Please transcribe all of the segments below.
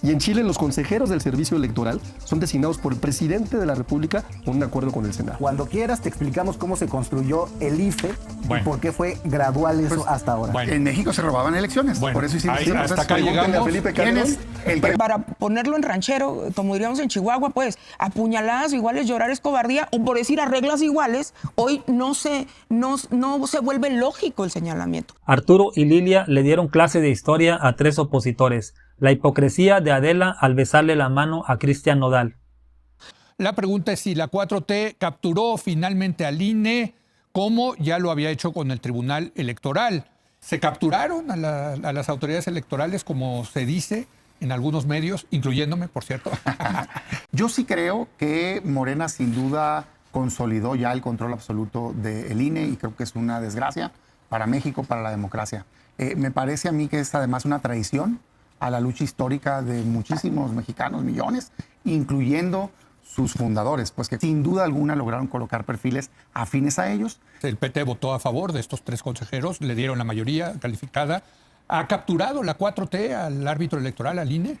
Y en Chile los consejeros del servicio electoral son designados por el presidente de la República con un acuerdo con el Senado. Cuando quieras te explicamos cómo se construyó el IFE y por qué fue gradual eso hasta ahora. Bueno. En México se robaban elecciones, por eso hicimos hasta acá llegamos. Felipe ¿Quién Calderón. es el que... Para ponerlo en ranchero, como diríamos en Chihuahua, pues apuñaladas iguales, llorar es cobardía, o por decir a reglas iguales, hoy no se vuelve lógico el señalamiento. Arturo y Lilia le dieron clase de historia a 3 opositores. La hipocresía de Adela al besarle la mano a Cristian Nodal. La pregunta es si la 4T capturó finalmente al INE, como ya lo había hecho con el Tribunal Electoral. Se capturaron a las autoridades electorales, como se dice en algunos medios, incluyéndome, por cierto. Yo sí creo que Morena sin duda consolidó ya el control absoluto del INE y creo que es una desgracia para México, para la democracia. Me parece a mí que es además una traición a la lucha histórica de muchísimos mexicanos, millones, incluyendo sus fundadores, pues que sin duda alguna lograron colocar perfiles afines a ellos. El PT votó a favor de estos 3 consejeros, le dieron la mayoría calificada. ¿Ha capturado la 4T al árbitro electoral, al INE?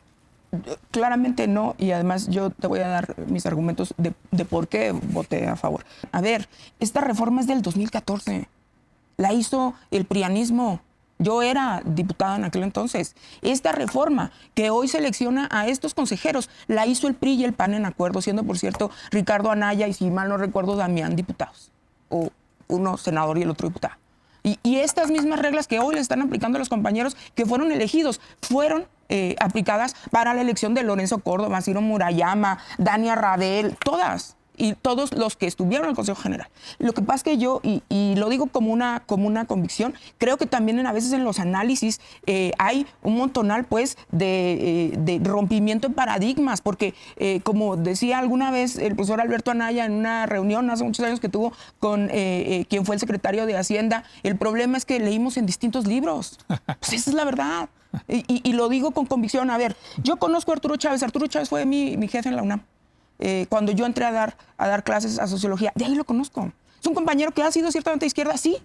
Claramente no, y además yo te voy a dar mis argumentos de por qué voté a favor. A ver, esta reforma es del 2014, la hizo el prianismo. Yo era diputada en aquel entonces. Esta reforma que hoy selecciona a estos consejeros la hizo el PRI y el PAN en acuerdo, siendo, por cierto, Ricardo Anaya y, si mal no recuerdo, Damián diputados. O uno senador y el otro diputado. Y estas mismas reglas que hoy le están aplicando a los compañeros que fueron elegidos fueron aplicadas para la elección de Lorenzo Córdoba, Ciro Murayama, Dania Rabel, todas. Y todos los que estuvieron en el Consejo General. Lo que pasa es que yo, y lo digo como una convicción, creo que también a veces en los análisis hay un montonal pues de rompimiento de paradigmas, porque como decía alguna vez el profesor Alberto Anaya en una reunión hace muchos años que tuvo con quien fue el secretario de Hacienda, el problema es que leímos en distintos libros. Pues esa es la verdad. Y lo digo con convicción. A ver, yo conozco a Arturo Chávez. Arturo Chávez fue mi jefe en la UNAM. Cuando yo entré a dar clases a sociología, de ahí lo conozco. Es un compañero que ha sido ciertamente de izquierda, sí,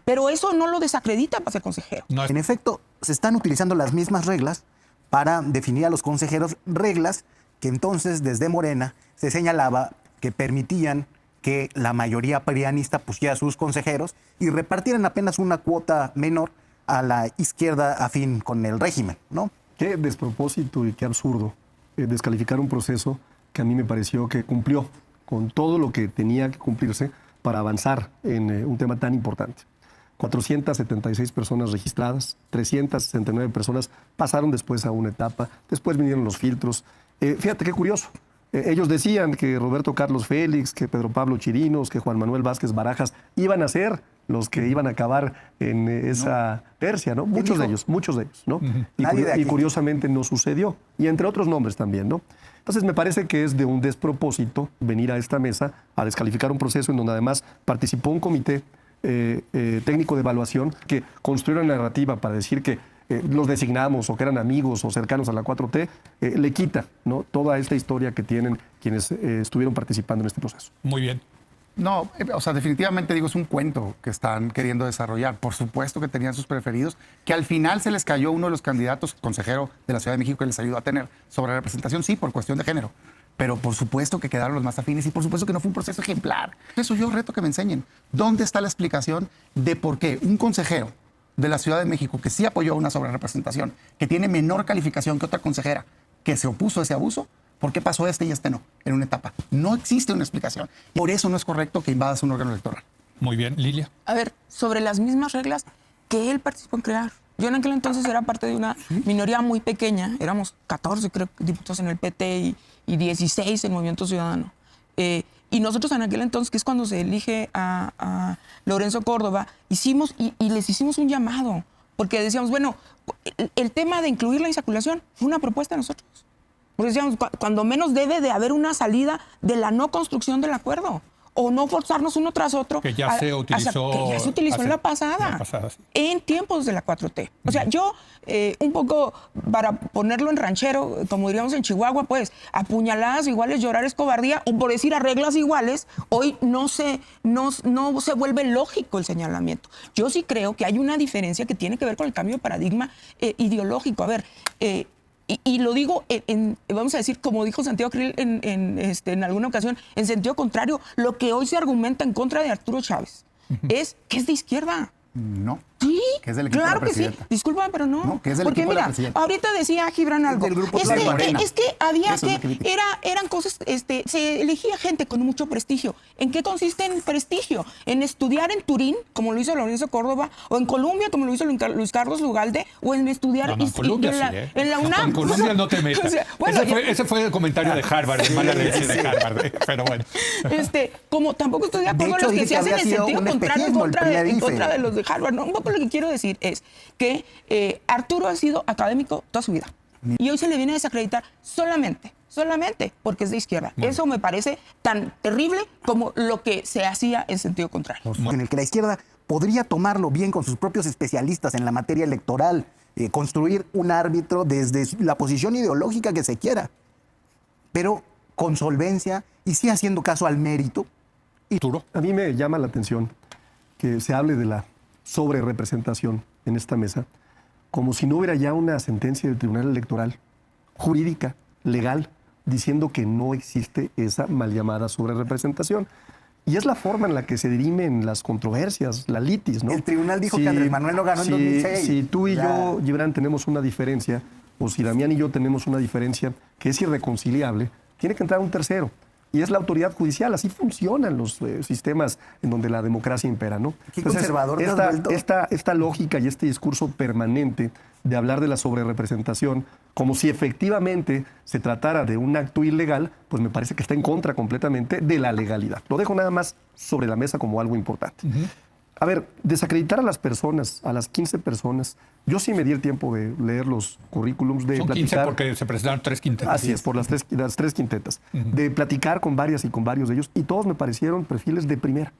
pero eso no lo desacredita para ser consejero. No, En efecto, se están utilizando las mismas reglas para definir a los consejeros, reglas que entonces desde Morena se señalaba que permitían que la mayoría prianista pusiera a sus consejeros y repartieran apenas una cuota menor a la izquierda afín con el régimen, ¿no? Qué despropósito y qué absurdo descalificar un proceso que a mí me pareció que cumplió con todo lo que tenía que cumplirse para avanzar en un tema tan importante. 476 personas registradas, 369 personas pasaron después a una etapa, después vinieron los filtros. Fíjate qué curioso. Ellos decían que Roberto Carlos Félix, que Pedro Pablo Chirinos, que Juan Manuel Vázquez Barajas iban a ser los que iban a acabar en esa tercia, ¿no? Muchos de ellos, ¿no? Y curiosamente no sucedió. Y entre otros nombres también, ¿no? Entonces me parece que es de un despropósito venir a esta mesa a descalificar un proceso en donde además participó un comité técnico de evaluación que construyó una narrativa para decir que los designamos o que eran amigos o cercanos a la 4T, le quita, ¿no?, toda esta historia que tienen quienes estuvieron participando en este proceso. muy bien. No, o sea, definitivamente digo, es un cuento que están queriendo desarrollar. Por supuesto que tenían sus preferidos, que al final se les cayó uno de los candidatos, consejero de la Ciudad de México, que les ayudó a tener sobre representación, sí, por cuestión de género. Pero por supuesto que quedaron los más afines y por supuesto que no fue un proceso ejemplar. Eso yo reto que me enseñen. ¿Dónde está la explicación de por qué un consejero de la Ciudad de México que sí apoyó una sobrerepresentación, que tiene menor calificación que otra consejera, que se opuso a ese abuso, ¿por qué pasó este y este no en una etapa? No existe una explicación. Por eso no es correcto que invadas un órgano electoral. Muy bien, Lilia. A ver, sobre las mismas reglas que él participó en crear. Yo en aquel entonces era parte de una minoría muy pequeña, éramos 14 creo, diputados en el PT y 16 en Movimiento Ciudadano. Y nosotros en aquel entonces, que es cuando se elige a Lorenzo Córdoba, hicimos y les hicimos un llamado, porque decíamos, bueno, el tema de incluir la insaculación fue una propuesta de nosotros. Porque decíamos, cuando menos debe de haber una salida de la no construcción del acuerdo. O no forzarnos uno tras otro. Que ya se utilizó. Que ya se utilizó en la pasada. Sí. En tiempos de la 4T. O sea, yo, un poco, para ponerlo en ranchero, como diríamos en Chihuahua, pues, apuñaladas iguales, llorar es cobardía, o por decir a reglas iguales, hoy no se vuelve lógico el señalamiento. Yo sí creo que hay una diferencia que tiene que ver con el cambio de paradigma ideológico. A ver, Y lo digo, vamos a decir, como dijo Santiago Krill en alguna ocasión, en sentido contrario, lo que hoy se argumenta en contra de Arturo Chávez es que es de izquierda. No. Sí, Que es del equipo claro de la que sí. presidenta. Discúlpame, pero no. No, que es del porque equipo de la mira, presidenta. ahorita decía Gibran algo. Del grupo Es de que, Morena. es que había Eso es lo que que, critica. eran cosas, se elegía gente con mucho prestigio. ¿En qué consiste el prestigio? En estudiar en Turín, como lo hizo Lorenzo Córdoba, o en Colombia, como lo hizo Luis Carlos Lugalde, o en estudiar No, en Colombia sí, ¿eh? en la UNAM. En Colombia no te metas. O sea, bueno, ese fue el comentario de Harvard, de mala leche de Harvard, pero bueno. Como tampoco estoy de acuerdo De con hecho, los que dije se que hacen había en sido sentido un contrario espejismo el primer en IFE. contra de los de Harvard. No, un poco lo que quiero decir es que Arturo ha sido académico toda su vida. Y hoy se le viene a desacreditar solamente porque es de izquierda. Eso me parece tan terrible como lo que se hacía en sentido contrario. En el que la izquierda podría tomarlo bien con sus propios especialistas en la materia electoral, construir un árbitro desde la posición ideológica que se quiera, pero con solvencia y sí haciendo caso al mérito. Arturo. A mí me llama la atención que se hable de la sobrerepresentación en esta mesa, como si no hubiera ya una sentencia del Tribunal Electoral jurídica, legal, diciendo que no existe esa mal llamada sobrerepresentación. Y es la forma en la que se dirimen las controversias, la litis, ¿no? El tribunal dijo que Andrés Manuel no ganó en 2006. Si tú y Ya. yo, Gibran, tenemos una diferencia, o si Damián y yo tenemos una diferencia que es irreconciliable, tiene que entrar un tercero. Y es la autoridad judicial. Así funcionan los sistemas en donde la democracia impera, ¿no? Qué conservador te has vuelto. Esta lógica y este discurso permanente de hablar de la sobrerepresentación como si efectivamente se tratara de un acto ilegal, pues me parece que está en contra completamente de la legalidad. Lo dejo nada más sobre la mesa como algo importante. A ver, desacreditar a las personas, a las 15 personas, yo sí me di el tiempo de leer los currículums, de Son 15 platicar. porque se presentaron 3 quintetas. Así es, por las tres quintetas. De platicar con varias y con varios de ellos, y todos me parecieron perfiles de primera.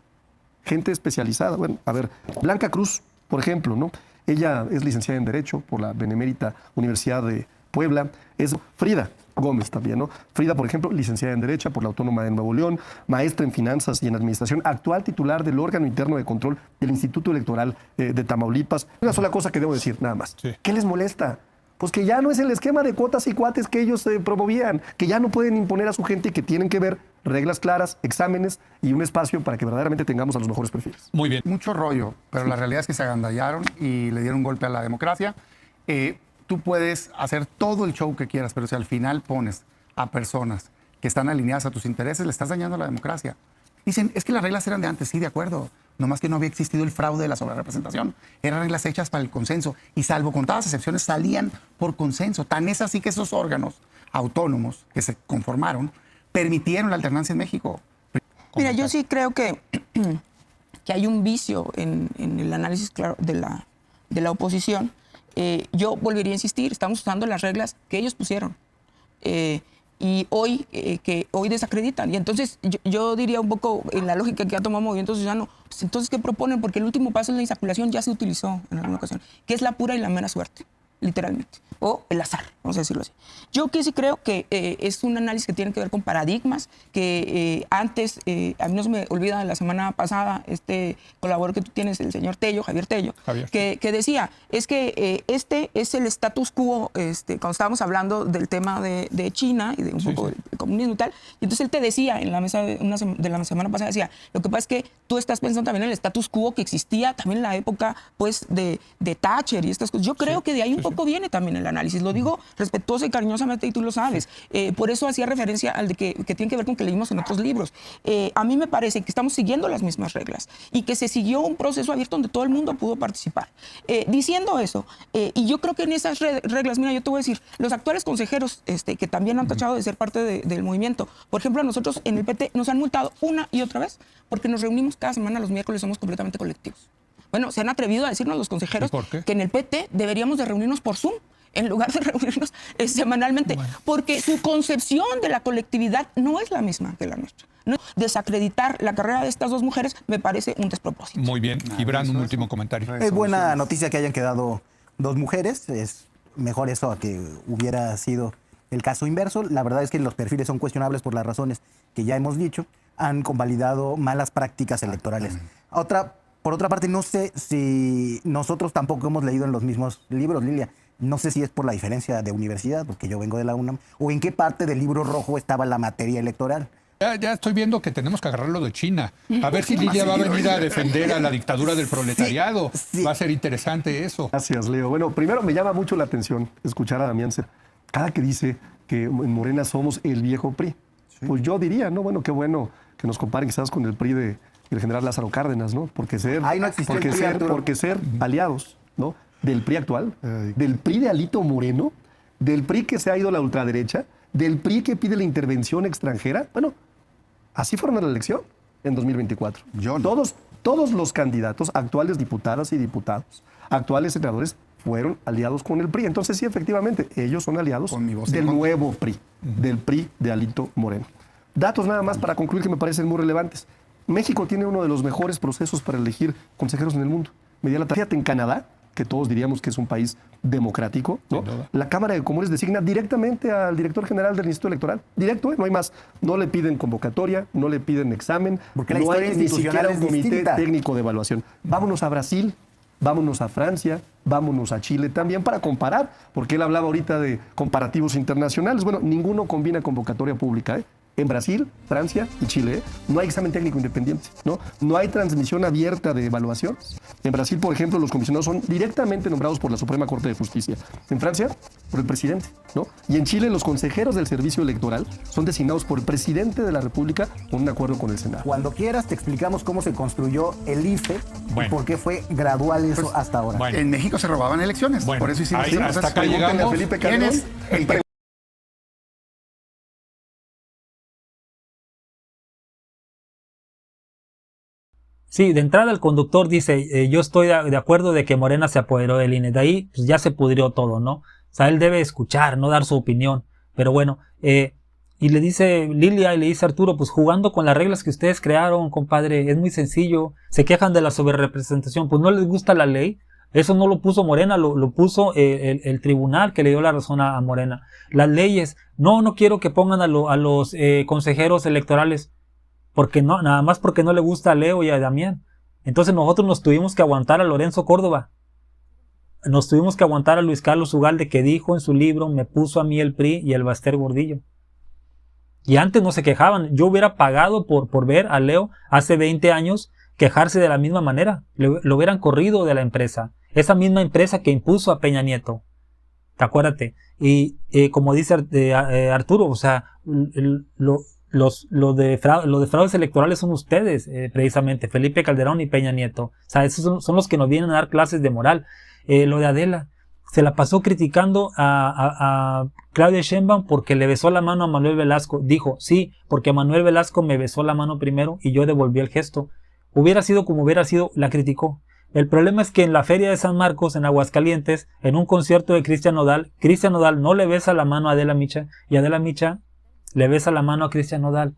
Gente especializada. Bueno, a ver, Blanca Cruz, por ejemplo, ¿no? Ella es licenciada en Derecho por la Benemérita Universidad de Puebla. Es Frida Gómez también, ¿no? Frida, por ejemplo, licenciada en Derecho por la Autónoma de Nuevo León, maestra en Finanzas y en Administración, actual titular del órgano interno de control del Instituto Electoral de Tamaulipas. Una sola cosa que debo decir, nada más. Sí. ¿Qué les molesta? Pues que ya no es el esquema de cuotas y cuates que ellos promovían, que ya no pueden imponer a su gente y que tienen que ver reglas claras, exámenes y un espacio para que verdaderamente tengamos a los mejores perfiles. Muy bien. Mucho rollo, pero la realidad es que se agandallaron y le dieron un golpe a la democracia. Tú puedes hacer todo el show que quieras, pero si al final pones a personas que están alineadas a tus intereses, le estás dañando a la democracia. Dicen, es que las reglas eran de antes, sí, de acuerdo. Nomás que no había existido el fraude de la sobrerepresentación. Eran reglas hechas para el consenso y salvo contadas excepciones salían por consenso. Tan es así que esos órganos autónomos que se conformaron permitieron la alternancia en México. Mira, yo sí creo que hay un vicio en el análisis claro de la oposición. Yo volvería a insistir, estamos usando las reglas que ellos pusieron y hoy desacreditan. Y entonces yo diría un poco en la lógica que ha tomado Movimiento Ciudadano, pues entonces ¿qué proponen? Porque el último paso en la insaculación ya se utilizó en alguna ocasión, que es la pura y la mera suerte, literalmente, o el azar, vamos a decirlo así. Yo que sí creo que es un análisis que tiene que ver con paradigmas, que antes, a mí no se me olvida la semana pasada, este colaborador que tú tienes, el señor Tello, Javier Tello, que decía, es que este es el status quo, cuando estábamos hablando del tema de China y de un poco del comunismo y tal, y entonces él te decía en la mesa de la semana pasada, decía, lo que pasa es que tú estás pensando también en el status quo que existía también en la época pues de Thatcher y estas cosas. Yo creo que de ahí un poco viene también el análisis, lo digo respetuosa y cariñosamente y tú lo sabes. Por eso hacía referencia al de que tiene que ver con que leímos en otros libros. A mí me parece que estamos siguiendo las mismas reglas y que se siguió un proceso abierto donde todo el mundo pudo participar. Diciendo eso, y yo creo que en esas reglas, mira, yo te voy a decir, los actuales consejeros que también han tachado de ser parte del movimiento, por ejemplo, a nosotros en el PT nos han multado una y otra vez porque nos reunimos cada semana los miércoles, somos completamente colectivos. Bueno, se han atrevido a decirnos los consejeros que en el PT deberíamos de reunirnos por Zoom en lugar de reunirnos semanalmente, porque su concepción de la colectividad no es la misma que la nuestra. ¿No? Desacreditar la carrera de estas dos mujeres me parece un despropósito. Muy bien. Gibran, un último comentario. Es buena noticia que hayan quedado dos mujeres. Es mejor eso a que hubiera sido el caso inverso. La verdad es que los perfiles son cuestionables por las razones que ya hemos dicho. Han convalidado malas prácticas electorales. Por otra parte, no sé si nosotros tampoco hemos leído en los mismos libros, Lilia. No sé si es por la diferencia de universidad, porque yo vengo de la UNAM, o en qué parte del libro rojo estaba la materia electoral. Ya estoy viendo que tenemos que agarrarlo de China. A ver si Lilia va a venir a defender a la dictadura del proletariado. sí. Va a ser interesante eso. Gracias, Leo. Bueno, primero me llama mucho la atención escuchar a Damián Cepeda. Cada que dice que en Morena somos el viejo PRI, pues yo diría, no, bueno, qué bueno que nos comparen quizás con el PRI del general Lázaro Cárdenas, ¿no? Porque ser, Ahí no existió el porque PRI, ser, Arturo. porque ser aliados, ¿no? Del PRI actual, del PRI de Alito Moreno, del PRI que se ha ido a la ultraderecha, del PRI que pide la intervención extranjera. Bueno, así fueron a la elección en 2024. Yo no. Todos los candidatos, actuales diputadas y diputados, actuales senadores, fueron aliados con el PRI. Entonces, sí, efectivamente, ellos son aliados Con mi voz en del contra. nuevo PRI, del PRI de Alito Moreno. Datos nada más para concluir que me parecen muy relevantes. México tiene uno de los mejores procesos para elegir consejeros en el mundo. Fíjate, en Canadá, que todos diríamos que es un país democrático, ¿no? La Cámara de Comunes designa directamente al director general del Instituto Electoral. Directo, no hay más. No le piden convocatoria, no le piden examen, Porque la no historia hay ni institucional siquiera es un comité distinta. técnico de evaluación. Vámonos a Brasil, vámonos a Francia, vámonos a Chile también para comparar, porque él hablaba ahorita de comparativos internacionales. Bueno, ninguno combina convocatoria pública, ¿eh? En Brasil, Francia y Chile, ¿eh? No hay examen técnico independiente, ¿no? No hay transmisión abierta de evaluación. En Brasil, por ejemplo, los comisionados son directamente nombrados por la Suprema Corte de Justicia. En Francia, por el presidente, ¿no? Y en Chile, los consejeros del servicio electoral son designados por el presidente de la República con un acuerdo con el Senado. Cuando quieras te explicamos cómo se construyó el IFE y Bueno. por qué fue gradual eso hasta ahora. Bueno. En México se robaban elecciones. Bueno, por eso hicimos ahí, ese hasta proceso. acá Pregúntenle llegamos. a Felipe ¿Quién Calderón. es el que Sí, de entrada el conductor dice, yo estoy de acuerdo de que Morena se apoderó del INE. De ahí pues ya se pudrió todo, ¿no? O sea, él debe escuchar, no dar su opinión. Pero bueno, y le dice Lilia y le dice Arturo, pues jugando con las reglas que ustedes crearon, compadre, es muy sencillo. Se quejan de la sobrerepresentación, pues no les gusta la ley. Eso no lo puso Morena, lo puso el tribunal que le dio la razón a Morena. Las leyes, no quiero que pongan a los consejeros electorales. Porque no, nada más porque no le gusta a Leo y a Damián. Entonces nosotros nos tuvimos que aguantar a Lorenzo Córdoba. Nos tuvimos que aguantar a Luis Carlos Ugalde, que dijo en su libro, me puso a mí el PRI y el Baster Gordillo. Y antes no se quejaban. Yo hubiera pagado por ver a Leo hace 20 años quejarse de la misma manera. Lo hubieran corrido de la empresa. Esa misma empresa que impuso a Peña Nieto. Acuérdate. Y como dice Arturo, o sea, los de fraudes electorales son ustedes, precisamente, Felipe Calderón y Peña Nieto. O sea, esos son los que nos vienen a dar clases de moral. Lo de Adela, se la pasó criticando a Claudia Sheinbaum porque le besó la mano a Manuel Velasco. Dijo, sí, porque Manuel Velasco me besó la mano primero y yo devolví el gesto. Hubiera sido como hubiera sido, la criticó. El problema es que en la Feria de San Marcos, en Aguascalientes, en un concierto de Cristian Nodal no le besa la mano a Adela Micha y Adela Micha le besa la mano a Cristian Nodal.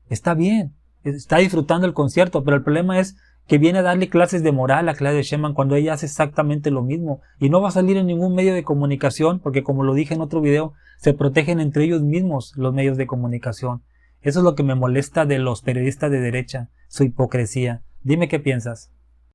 Está bien, está disfrutando el concierto, pero el problema es que viene a darle clases de moral a Claudia Sheinbaum cuando ella hace exactamente lo mismo. Y no va a salir en ningún medio de comunicación, porque como lo dije en otro video, se protegen entre ellos mismos los medios de comunicación. Eso es lo que me molesta de los periodistas de derecha, su hipocresía. Dime qué piensas.